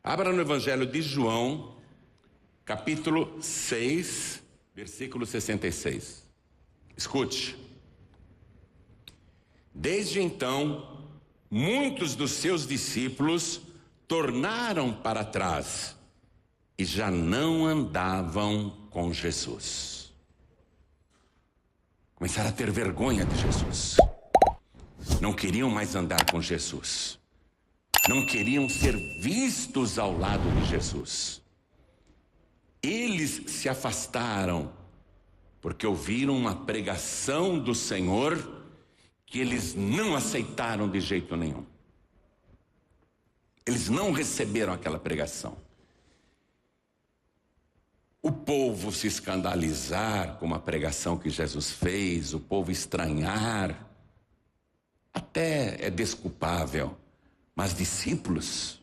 Abra no Evangelho de João, capítulo 6, versículo 66. Escute. Desde então, muitos dos seus discípulos tornaram para trás e já não andavam com Jesus. Começaram a ter vergonha de Jesus. Não queriam mais andar com Jesus. Não queriam ser vistos ao lado de Jesus. Eles se afastaram porque ouviram uma pregação do Senhor que eles não aceitaram de jeito nenhum. Eles não receberam aquela pregação. O povo se escandalizar com uma pregação que Jesus fez, o povo estranhar, até é desculpável. Mas discípulos,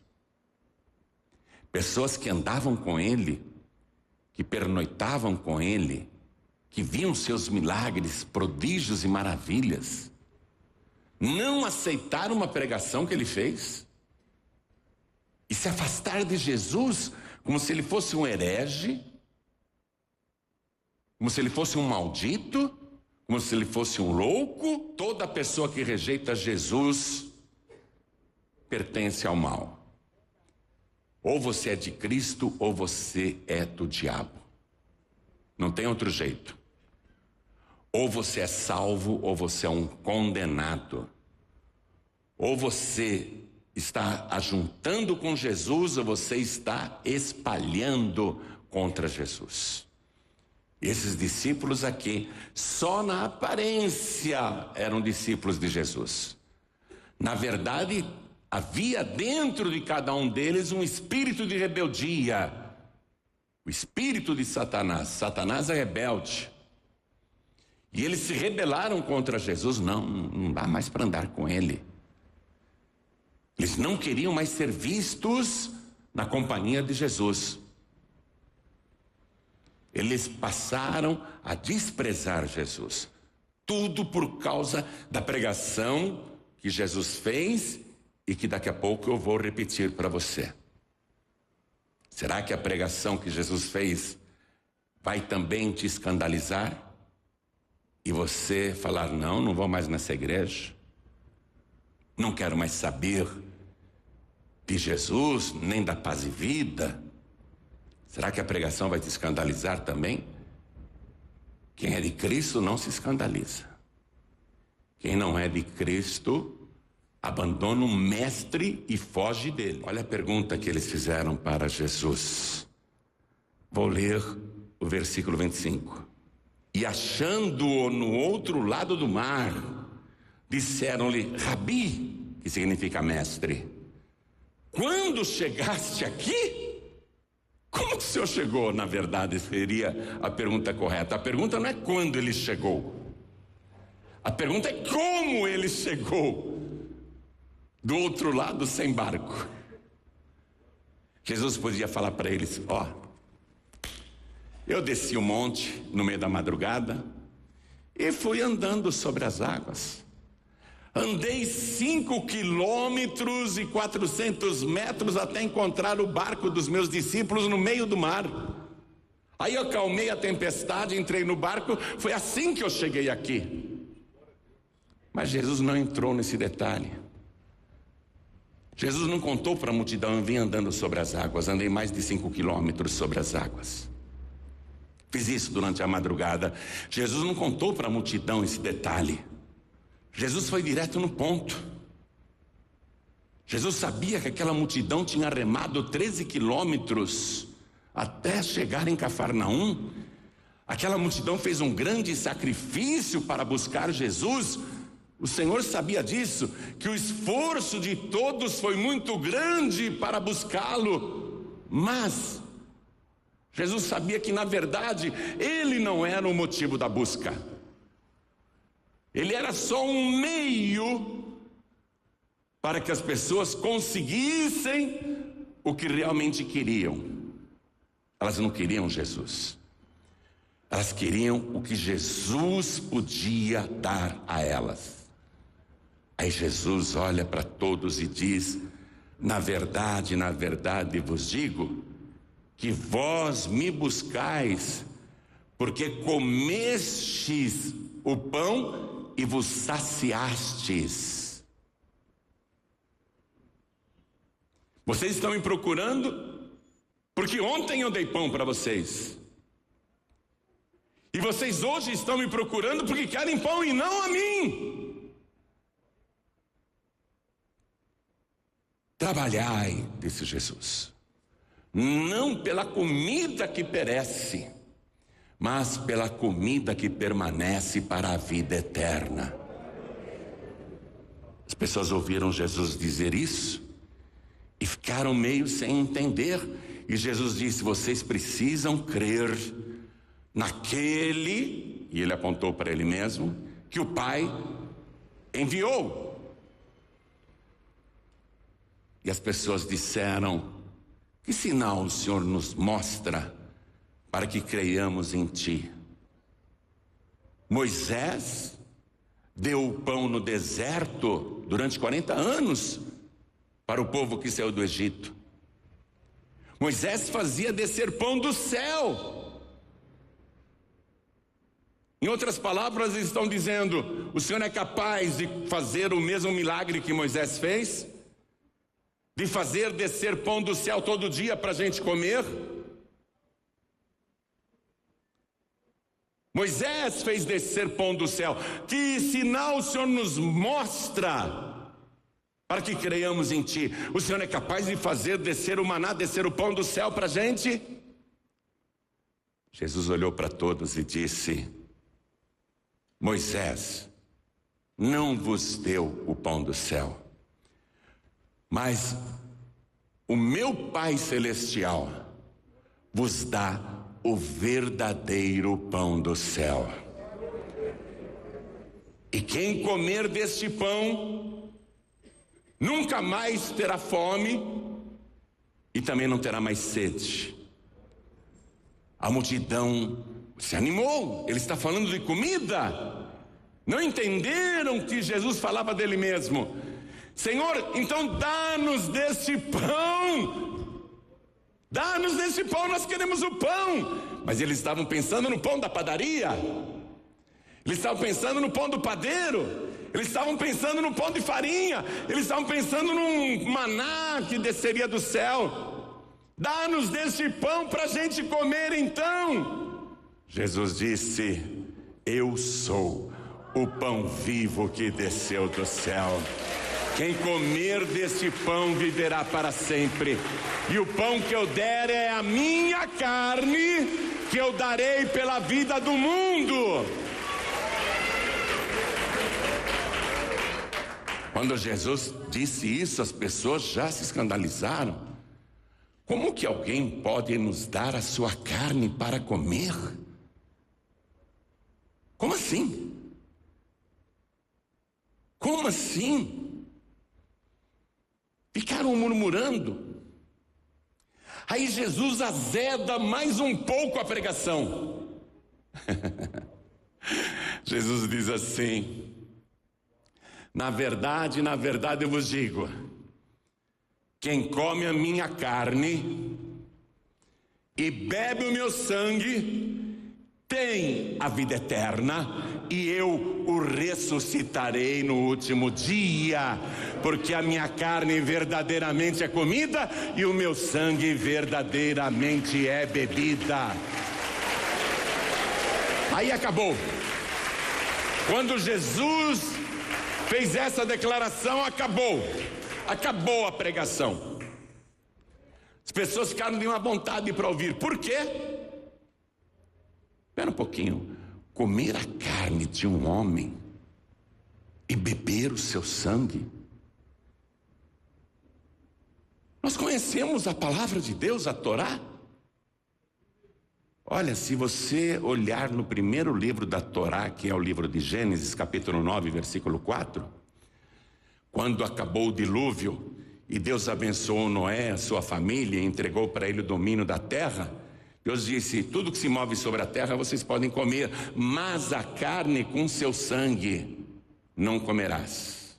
pessoas que andavam com ele, que pernoitavam com ele, que viam seus milagres, prodígios e maravilhas, não aceitaram uma pregação que ele fez e se afastar de Jesus como se ele fosse um herege, como se ele fosse um maldito, como se ele fosse um louco. Toda pessoa que rejeita Jesus pertence ao mal. Ou você é de Cristo ou você é do diabo. Não tem outro jeito. Ou você é salvo ou você é um condenado. Ou você está ajuntando com Jesus ou você está espalhando contra Jesus. Esses discípulos aqui, só na aparência eram discípulos de Jesus. Na verdade, havia dentro de cada um deles um espírito de rebeldia. O espírito de Satanás. Satanás é rebelde. E eles se rebelaram contra Jesus. Não dá mais para andar com ele. Eles não queriam mais ser vistos na companhia de Jesus. Eles passaram a desprezar Jesus. Tudo por causa da pregação que Jesus fez e que daqui a pouco eu vou repetir para você. Será que a pregação que Jesus fez vai também te escandalizar? E você falar, não vou mais nessa igreja. Não quero mais saber de Jesus, nem da paz e vida. Será que a pregação vai te escandalizar também? Quem é de Cristo não se escandaliza. Quem não é de Cristo abandona o mestre e foge dele. Olha a pergunta que eles fizeram para Jesus. Vou ler o versículo 25. E achando-o no outro lado do mar, disseram-lhe, Rabi, que significa mestre, quando chegaste aqui? Como o senhor chegou? Na verdade, seria a pergunta correta. A pergunta não é quando ele chegou. A pergunta é como ele chegou do outro lado sem barco. Jesus podia falar para eles, eu desci o monte no meio da madrugada e fui andando sobre as águas. Andei 5 quilômetros e 400 metros até encontrar o barco dos meus discípulos no meio do mar. Aí eu acalmei a tempestade, entrei no barco, foi assim que eu cheguei aqui. Mas Jesus não entrou nesse detalhe. Jesus não contou para a multidão, eu vim andando sobre as águas, andei mais de 5 quilômetros sobre as águas. Fiz isso durante a madrugada. Jesus não contou para a multidão esse detalhe. Jesus foi direto no ponto. Jesus sabia que aquela multidão tinha remado 13 quilômetros até chegar em Cafarnaum. Aquela multidão fez um grande sacrifício para buscar Jesus. O Senhor sabia disso, que o esforço de todos foi muito grande para buscá-lo. Mas Jesus sabia que, na verdade, ele não era o motivo da busca. Ele era só um meio para que as pessoas conseguissem o que realmente queriam. Elas não queriam Jesus. Elas queriam o que Jesus podia dar a elas. Aí Jesus olha para todos e diz, na verdade vos digo, que vós me buscais, porque comestes o pão e vos saciastes. Vocês estão me procurando, porque ontem eu dei pão para vocês. E vocês hoje estão me procurando porque querem pão e não a mim. Trabalhai, disse Jesus, não pela comida que perece, mas pela comida que permanece para a vida eterna. As pessoas ouviram Jesus dizer isso e ficaram meio sem entender. E Jesus disse: vocês precisam crer naquele, e ele apontou para ele mesmo, que o Pai enviou. E as pessoas disseram: que sinal o Senhor nos mostra para que creiamos em Ti? Moisés deu o pão no deserto durante 40 anos para o povo que saiu do Egito. Moisés fazia descer pão do céu. Em outras palavras, eles estão dizendo: o Senhor é capaz de fazer o mesmo milagre que Moisés fez? De fazer descer pão do céu todo dia para a gente comer? Moisés fez descer pão do céu. Que sinal o Senhor nos mostra para que creiamos em Ti? O Senhor é capaz de fazer descer o maná, descer o pão do céu para a gente? Jesus olhou para todos e disse: Moisés não vos deu o pão do céu, mas o meu Pai Celestial vos dá o verdadeiro pão do céu. E quem comer deste pão nunca mais terá fome e também não terá mais sede. A multidão se animou. Ele está falando de comida. Não entenderam que Jesus falava dele mesmo. Senhor, então dá-nos deste pão. Dá-nos deste pão, nós queremos o pão. Mas eles estavam pensando no pão da padaria. Eles estavam pensando no pão do padeiro. Eles estavam pensando no pão de farinha. Eles estavam pensando num maná que desceria do céu. Dá-nos deste pão para a gente comer então. Jesus disse: eu sou o pão vivo que desceu do céu. Quem comer deste pão viverá para sempre. E o pão que eu der é a minha carne, que eu darei pela vida do mundo. Quando Jesus disse isso, as pessoas já se escandalizaram. Como que alguém pode nos dar a sua carne para comer? Como assim? Como assim? Ficaram murmurando. Aí Jesus azeda mais um pouco a pregação. Jesus diz assim: na verdade eu vos digo, quem come a minha carne e bebe o meu sangue tem a vida eterna, e eu o ressuscitarei no último dia, porque a minha carne verdadeiramente é comida e o meu sangue verdadeiramente é bebida. Aí acabou. Quando Jesus fez essa declaração, acabou a pregação. As pessoas ficaram de uma vontade para ouvir. Por quê? Espera um pouquinho. Comer a carne de um homem e beber o seu sangue? Nós conhecemos a palavra de Deus, a Torá. Olha, se você olhar no primeiro livro da Torá, que é o livro de Gênesis, capítulo 9, versículo 4, quando acabou o dilúvio e Deus abençoou Noé, a sua família, e entregou para ele o domínio da terra, Deus disse: tudo que se move sobre a terra vocês podem comer, mas a carne com seu sangue não comerás.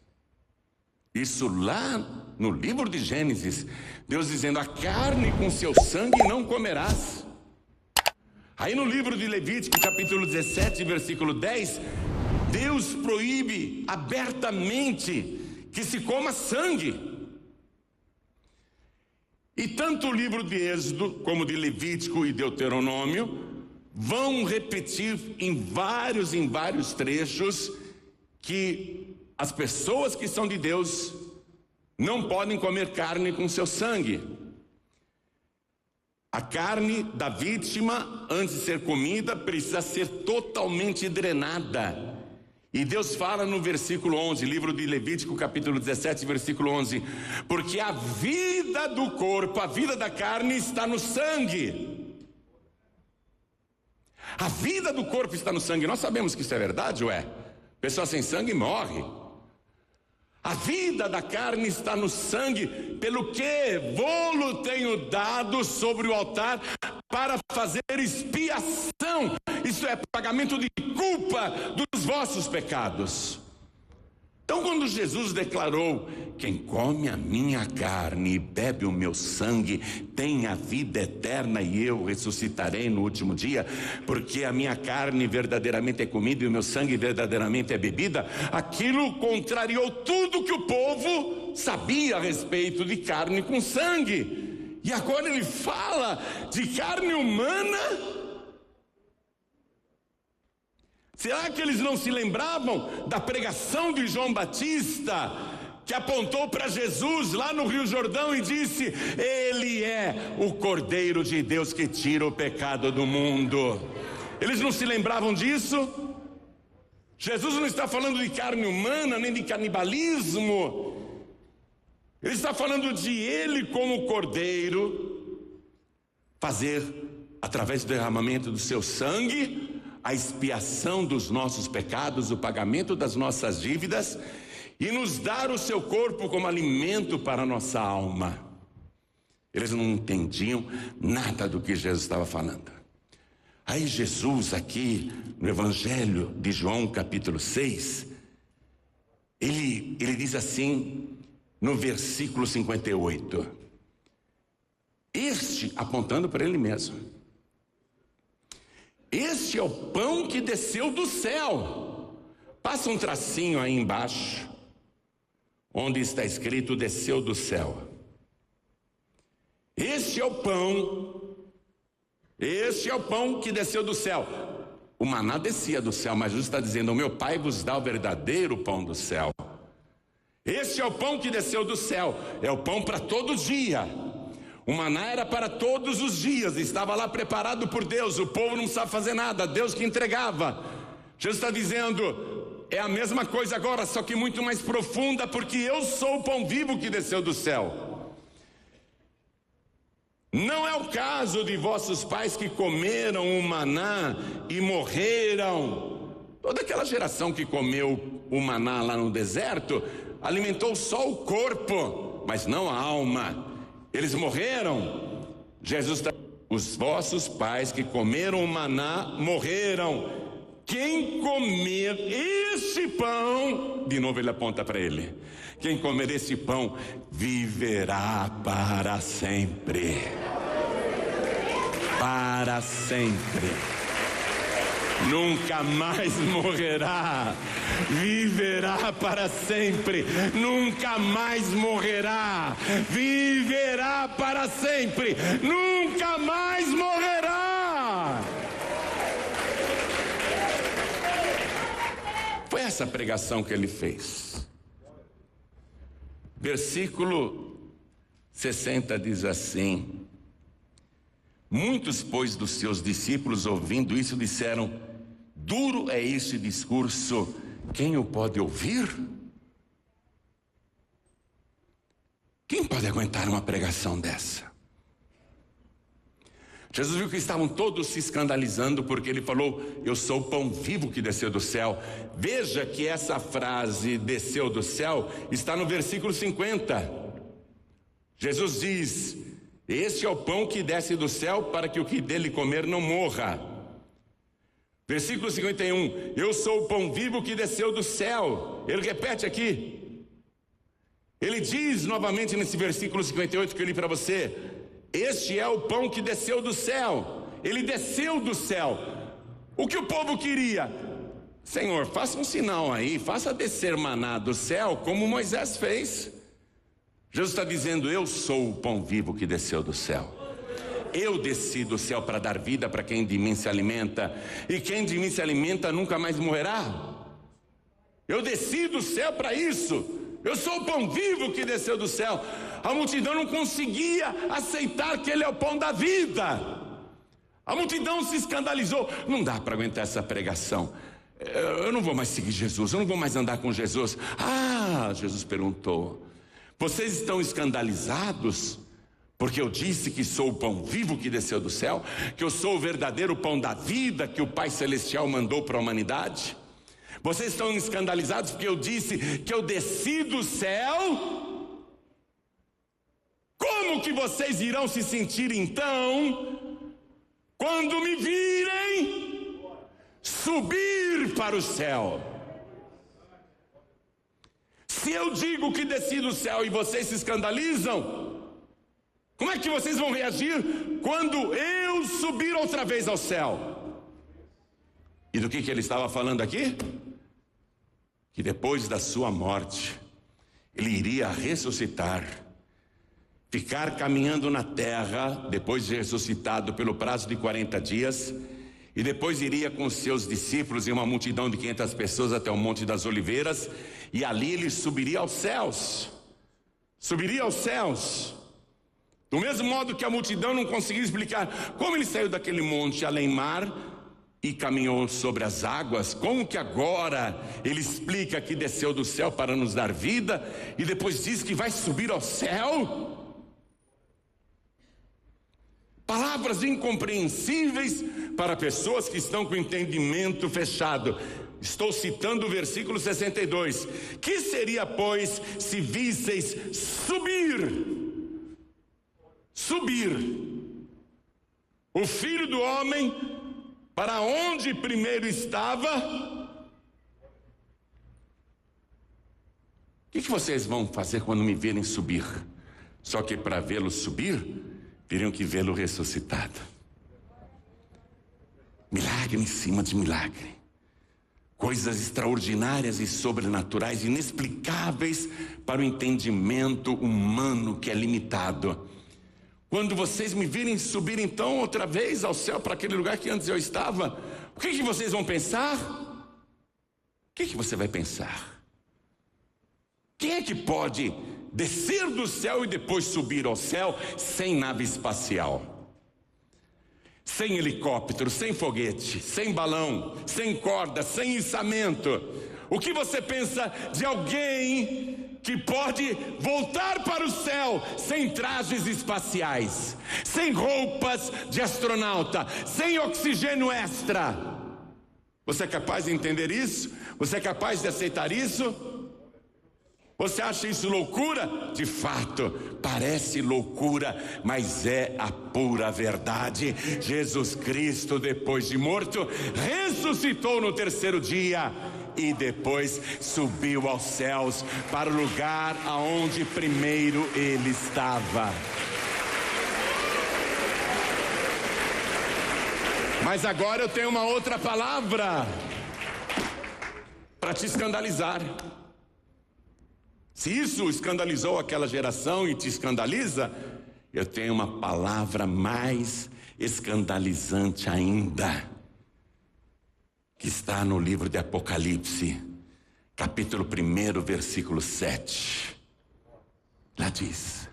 Isso lá no livro de Gênesis, Deus dizendo: a carne com seu sangue não comerás. Aí no livro de Levítico, capítulo 17, versículo 10, Deus proíbe abertamente que se coma sangue. E tanto o livro de Êxodo, como de Levítico e Deuteronômio, vão repetir em vários trechos que as pessoas que são de Deus não podem comer carne com seu sangue. A carne da vítima, antes de ser comida, precisa ser totalmente drenada. E Deus fala no versículo 11, livro de Levítico, capítulo 17, versículo 11: porque a vida do corpo, a vida da carne está no sangue. A vida do corpo está no sangue. Nós sabemos que isso é verdade, ué? Pessoa sem sangue morre. A vida da carne está no sangue, pelo que vou-lo tenho dado sobre o altar para fazer expiação, isso é, pagamento de culpa dos vossos pecados. Então, quando Jesus declarou: quem come a minha carne e bebe o meu sangue tem a vida eterna, e eu ressuscitarei no último dia, porque a minha carne verdadeiramente é comida e o meu sangue verdadeiramente é bebida, aquilo contrariou tudo que o povo sabia a respeito de carne com sangue. E agora ele fala de carne humana. Será que eles não se lembravam da pregação de João Batista, que apontou para Jesus lá no Rio Jordão e disse: ele é o Cordeiro de Deus que tira o pecado do mundo? Eles não se lembravam disso? Jesus não está falando de carne humana, nem de canibalismo. Ele está falando de ele como Cordeiro fazer, através do derramamento do seu sangue, a expiação dos nossos pecados, o pagamento das nossas dívidas, e nos dar o seu corpo como alimento para a nossa alma. Eles não entendiam nada do que Jesus estava falando. Aí Jesus, aqui no Evangelho de João, capítulo 6, ele diz assim, no versículo 58, apontando para ele mesmo: este é o pão que desceu do céu. Passa um tracinho aí embaixo, onde está escrito desceu do céu. Este é o pão que desceu do céu. O maná descia do céu, mas Jesus está dizendo: o meu Pai vos dá o verdadeiro pão do céu. Este é o pão que desceu do céu, é o pão para todo dia. O maná era para todos os dias, estava lá preparado por Deus, o povo não precisava fazer nada, Deus que entregava. Jesus está dizendo: é a mesma coisa agora, só que muito mais profunda, porque eu sou o pão vivo que desceu do céu. Não é o caso de vossos pais que comeram o maná e morreram. Toda aquela geração que comeu o maná lá no deserto alimentou só o corpo, mas não a alma. Eles morreram. Jesus está: os vossos pais que comeram o maná morreram. Quem comer este pão, de novo ele aponta para ele, quem comer esse pão viverá para sempre. Para sempre. Nunca mais morrerá, viverá para sempre. Nunca mais morrerá, viverá para sempre. Nunca mais morrerá. Foi essa pregação que ele fez. Versículo 60 diz assim: muitos, pois, dos seus discípulos, ouvindo isso, disseram: duro é este discurso, quem o pode ouvir? Quem pode aguentar uma pregação dessa? Jesus viu que estavam todos se escandalizando, porque ele falou: eu sou o pão vivo que desceu do céu. Veja que essa frase, desceu do céu, está no versículo 50. Jesus diz: este é o pão que desce do céu, para que o que dele comer não morra. Versículo 51, eu sou o pão vivo que desceu do céu. Ele repete aqui: Ele diz novamente nesse versículo 58 que eu li para você: este é o pão que desceu do céu. Ele desceu do céu. O que o povo queria? Senhor, faça um sinal aí, faça descer maná do céu, como Moisés fez. Jesus está dizendo: eu sou o pão vivo que desceu do céu. Eu desci do céu para dar vida para quem de mim se alimenta, e quem de mim se alimenta nunca mais morrerá. Eu desci do céu para isso. Eu sou o pão vivo que desceu do céu. A multidão não conseguia aceitar que ele é o pão da vida. A multidão se escandalizou. Não dá para aguentar essa pregação. Eu não vou mais seguir Jesus, eu não vou mais andar com Jesus. Jesus perguntou: vocês estão escandalizados porque eu disse que sou o pão vivo que desceu do céu, que eu sou o verdadeiro pão da vida que o Pai Celestial mandou para a humanidade? Vocês estão escandalizados porque eu disse que eu desci do céu? Como que vocês irão se sentir então quando me virem subir para o céu? Se eu digo que desci do céu e vocês se escandalizam, como é que vocês vão reagir quando eu subir outra vez ao céu? E do que ele estava falando aqui? Que depois da sua morte, ele iria ressuscitar, ficar caminhando na terra, depois de ressuscitado pelo prazo de 40 dias, e depois iria com seus discípulos e uma multidão de 500 pessoas até o Monte das Oliveiras, e ali ele subiria aos céus. Subiria aos céus. Do mesmo modo que a multidão não conseguia explicar como ele saiu daquele monte além mar e caminhou sobre as águas, como que agora ele explica que desceu do céu para nos dar vida e depois diz que vai subir ao céu? Palavras incompreensíveis para pessoas que estão com o entendimento fechado. Estou citando o versículo 62. Que seria, pois, se visseis subir o Filho do Homem para onde primeiro estava? O que vocês vão fazer quando me verem subir? Só que para vê-lo subir, teriam que vê-lo ressuscitado. Milagre em cima de milagre. Coisas extraordinárias e sobrenaturais, inexplicáveis para o entendimento humano que é limitado. Quando vocês me virem subir então outra vez ao céu, para aquele lugar que antes eu estava, o que vocês vão pensar? O que você vai pensar? Quem é que pode descer do céu e depois subir ao céu sem nave espacial? Sem helicóptero, sem foguete, sem balão, sem corda, sem içamento? O que você pensa de alguém que pode voltar para o céu sem trajes espaciais, sem roupas de astronauta, sem oxigênio extra? Você é capaz de entender isso? Você é capaz de aceitar isso? Você acha isso loucura? De fato, parece loucura, mas é a pura verdade. Jesus Cristo, depois de morto, ressuscitou no terceiro dia e depois subiu aos céus para o lugar aonde primeiro ele estava. Mas agora eu tenho uma outra palavra para te escandalizar. Se isso escandalizou aquela geração e te escandaliza, eu tenho uma palavra mais escandalizante ainda, que está no livro de Apocalipse, capítulo 1, versículo 7. Lá diz: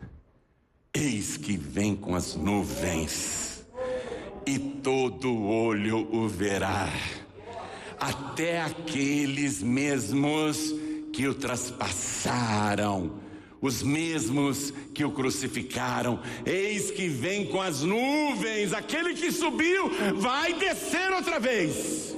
eis que vem com as nuvens, e todo olho o verá, até aqueles mesmos que o traspassaram, os mesmos que o crucificaram. Eis que vem com as nuvens, aquele que subiu vai descer outra vez,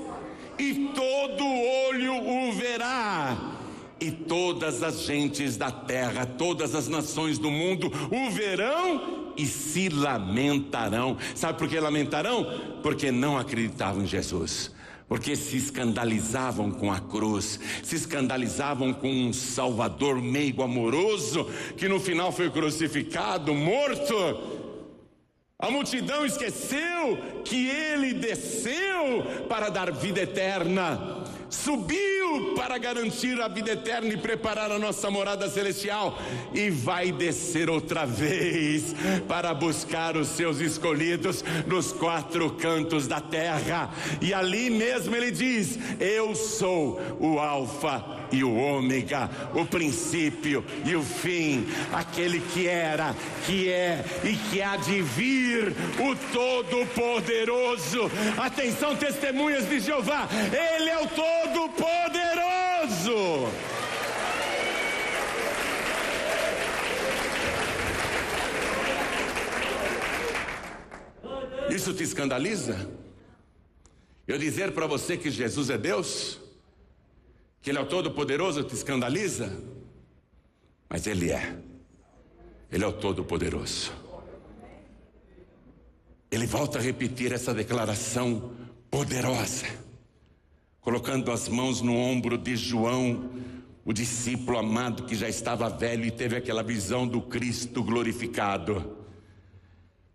e todo olho o verá, e todas as gentes da terra, todas as nações do mundo o verão e se lamentarão. Sabe por que lamentarão? Porque não acreditavam em Jesus. porque se escandalizavam com a cruz, se escandalizavam com um Salvador meigo amoroso, que no final foi crucificado, morto. A multidão esqueceu que ele desceu para dar vida eterna, subiu para garantir a vida eterna e preparar a nossa morada celestial, e vai descer outra vez para buscar os seus escolhidos nos 4 cantos da terra. E ali mesmo ele diz: eu sou o Alfa e o Ômega, o princípio e o fim, aquele que era, que é e que há de vir, o Todo-Poderoso. Atenção, testemunhas de Jeová, ele é o Todo-Poderoso. Isso te escandaliza? Eu dizer para você que Jesus é Deus, que ele é o Todo-Poderoso, te escandaliza? Mas ele é o Todo-Poderoso. Ele volta a repetir essa declaração poderosa, colocando as mãos no ombro de João, o discípulo amado que já estava velho e teve aquela visão do Cristo glorificado.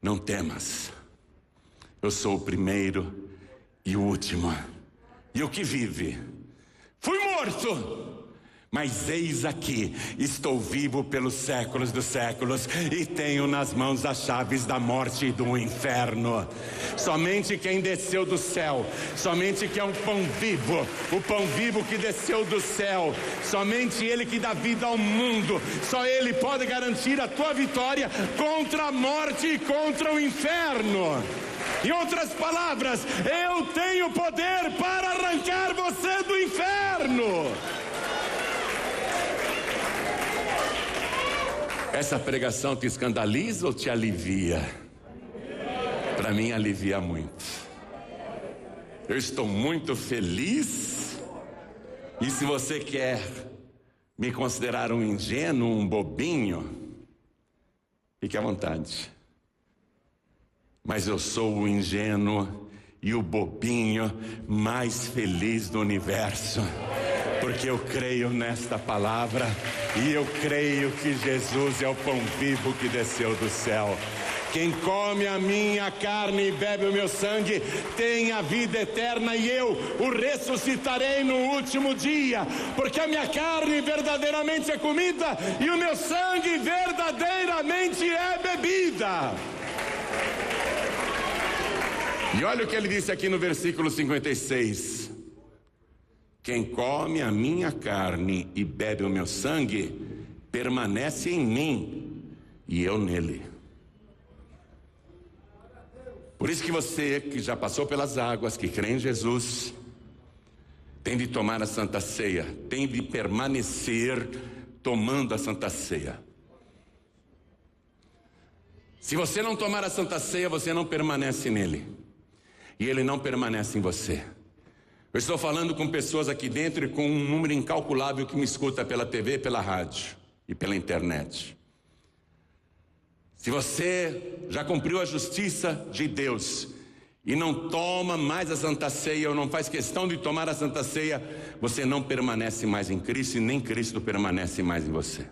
Não temas, eu sou o primeiro e o último, e o que vive. Fui morto, mas eis aqui, estou vivo pelos séculos dos séculos, e tenho nas mãos as chaves da morte e do inferno. Somente quem desceu do céu, somente que é um pão vivo, o pão vivo que desceu do céu, somente ele que dá vida ao mundo, só ele pode garantir a tua vitória contra a morte e contra o inferno. Em outras palavras, eu tenho poder para arrancar você do inferno. Essa pregação te escandaliza ou te alivia? Para mim alivia muito. Eu estou muito feliz. E se você quer me considerar um ingênuo, um bobinho, fique à vontade. Mas eu sou o ingênuo e o bobinho mais feliz do universo, porque eu creio nesta palavra, e eu creio que Jesus é o pão vivo que desceu do céu. Quem come a minha carne e bebe o meu sangue tem a vida eterna, e eu o ressuscitarei no último dia, porque a minha carne verdadeiramente é comida e o meu sangue verdadeiramente é bebida. E olha o que ele disse aqui no versículo 56. Quem come a minha carne e bebe o meu sangue permanece em mim e eu nele. Por isso que você que já passou pelas águas, que crê em Jesus, tem de tomar a Santa Ceia, tem de permanecer tomando a Santa Ceia. Se você não tomar a Santa Ceia, você não permanece nele, e ele não permanece em você. Eu estou falando com pessoas aqui dentro e com um número incalculável que me escuta pela TV, pela rádio e pela internet. Se você já cumpriu a justiça de Deus e não toma mais a Santa Ceia, ou não faz questão de tomar a Santa Ceia, você não permanece mais em Cristo, e nem Cristo permanece mais em você.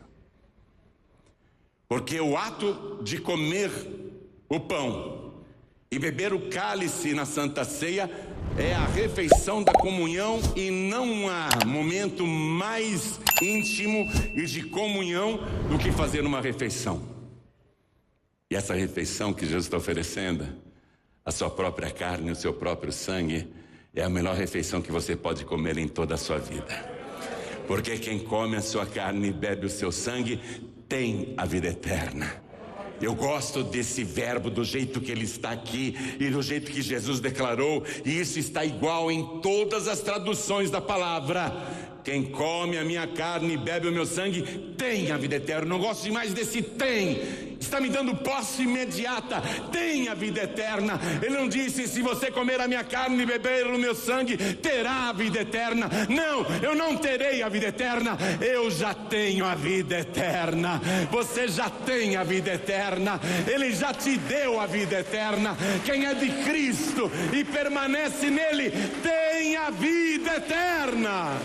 Porque o ato de comer o pão e beber o cálice na Santa Ceia é a refeição da comunhão, e não há momento mais íntimo e de comunhão do que fazer uma refeição. E essa refeição que Jesus está oferecendo, a sua própria carne, o seu próprio sangue, é a melhor refeição que você pode comer em toda a sua vida. Porque quem come a sua carne e bebe o seu sangue tem a vida eterna. Eu gosto desse verbo, do jeito que ele está aqui e do jeito que Jesus declarou, e isso está igual em todas as traduções da palavra. Quem come a minha carne e bebe o meu sangue tem a vida eterna. Não gosto demais desse tem. Está me dando posse imediata. Tem a vida eterna. Ele não disse: se você comer a minha carne e beber o meu sangue, terá a vida eterna. Não, eu não terei a vida eterna. Eu já tenho a vida eterna. Você já tem a vida eterna. Ele já te deu a vida eterna. Quem é de Cristo e permanece nele tem tem a vida eterna.